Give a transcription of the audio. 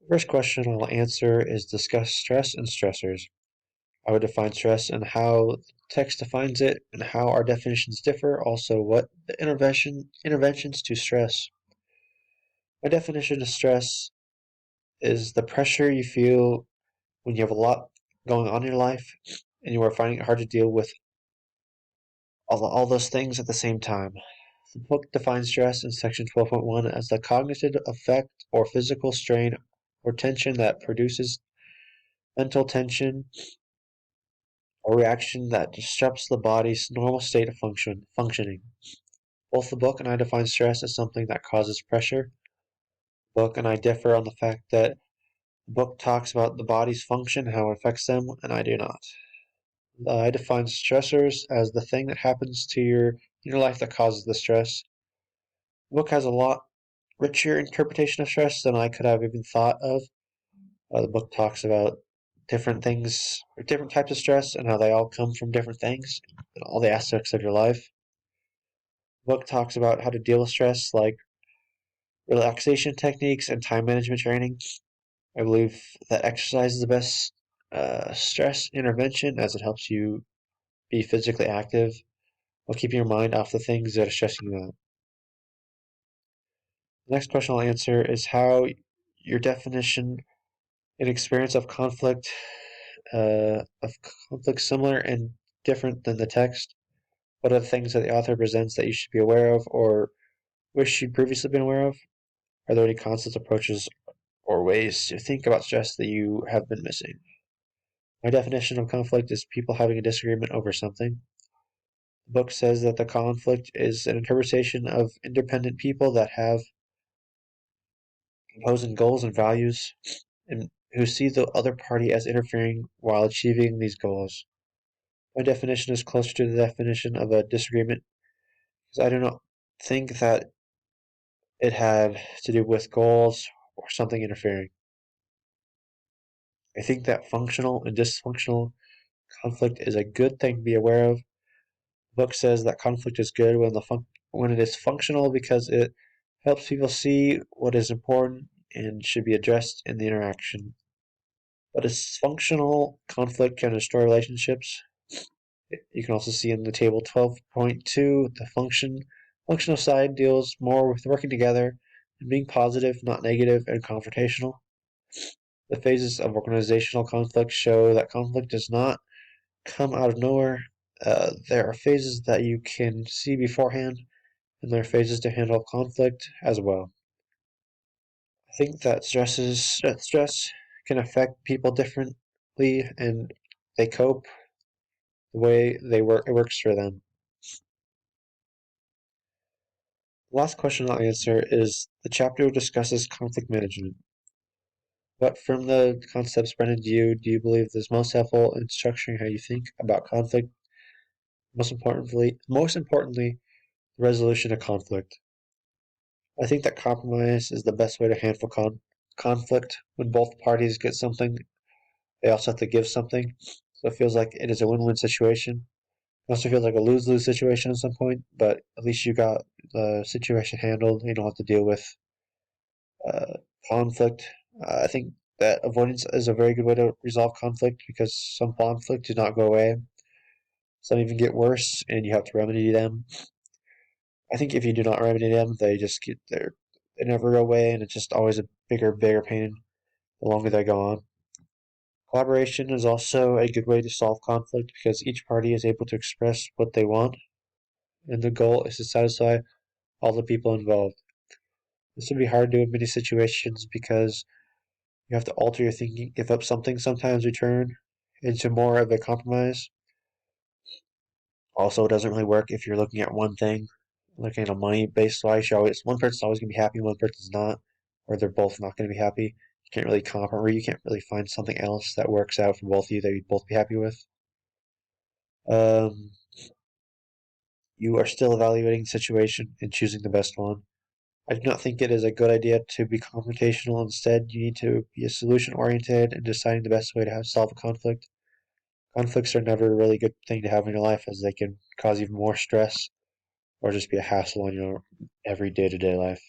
First question I'll answer is discuss stress and stressors. I would define stress and how the text defines it and how our definitions differ. Also, what the interventions to stress. My definition of stress is the pressure you feel when you have a lot going on in your life and you are finding it hard to deal with all those things at the same time. The book defines stress in section 12.1 as the cognitive effect or physical strain or tension that produces mental tension or reaction that disrupts the body's normal state of functioning. Both the book and I define stress as something that causes pressure. The book and I differ on the fact that the book talks about the body's function, how it affects them, and I do not. I define stressors as the thing that happens to your life that causes the stress. The book has a lot richer interpretation of stress than I could have even thought of. The book talks about different things, or different types of stress, and how they all come from different things in all the aspects of your life. The book talks about how to deal with stress, like relaxation techniques and time management training. I believe that exercise is the best stress intervention as it helps you be physically active while keeping your mind off the things that are stressing you out. The next question I'll answer is how your definition and experience of conflict similar and different than the text. What are the things that the author presents that you should be aware of or wish you'd previously been aware of? Are there any concepts, approaches, or ways to think about stress that you have been missing? My definition of conflict is people having a disagreement over something. The book says that the conflict is an interpretation of independent people that have opposing goals and values and who see the other party as interfering while achieving these goals. My definition is closer to the definition of a disagreement because I do not think that it had to do with goals or something interfering. I think that functional and dysfunctional conflict is a good thing to be aware of. The book says that conflict is good when it is functional because it helps people see what is important and should be addressed in the interaction. But dysfunctional conflict can destroy relationships. You can also see in the table 12.2 the functional side deals more with working together and being positive, not negative and confrontational. The phases of organizational conflict show that conflict does not come out of nowhere. There are phases that you can see beforehand, and there are phases to handle conflict as well. I think that stress can affect people differently, and they cope the way it works for them. The last question I'll answer is the chapter discusses conflict management. What from the concepts Brennan do you believe is most helpful in structuring how you think about conflict? Most importantly, the resolution of conflict. I think that compromise is the best way to handle conflict. When both parties get something, they also have to give something. So it feels like it is a win-win situation. It also feels like a lose-lose situation at some point, but at least you got the situation handled. You don't have to deal with uh, conflict. I think that avoidance is a very good way to resolve conflict because some conflict do not go away. Some even get worse, and you have to remedy them. I think if you do not remedy them, they never go away, and it's just always a bigger pain the longer they go on. Collaboration is also a good way to solve conflict because each party is able to express what they want, and the goal is to satisfy all the people involved. This would be hard to do in many situations because you have to alter your thinking, give up something, sometimes return into more of a compromise. Also, it doesn't really work if you're looking at one thing, looking at a money-based life. One person's always going to be happy, one person's not, or they're both not going to be happy. You can't really compromise. You can't really find something else that works out for both of you that you'd both be happy with. Um, you are still evaluating the situation and choosing the best one. I do not think it is a good idea to be confrontational. Instead, you need to be solution oriented and deciding the best way to solve a conflict. Conflicts are never a really good thing to have in your life as they can cause even more stress or just be a hassle on your every day to day life.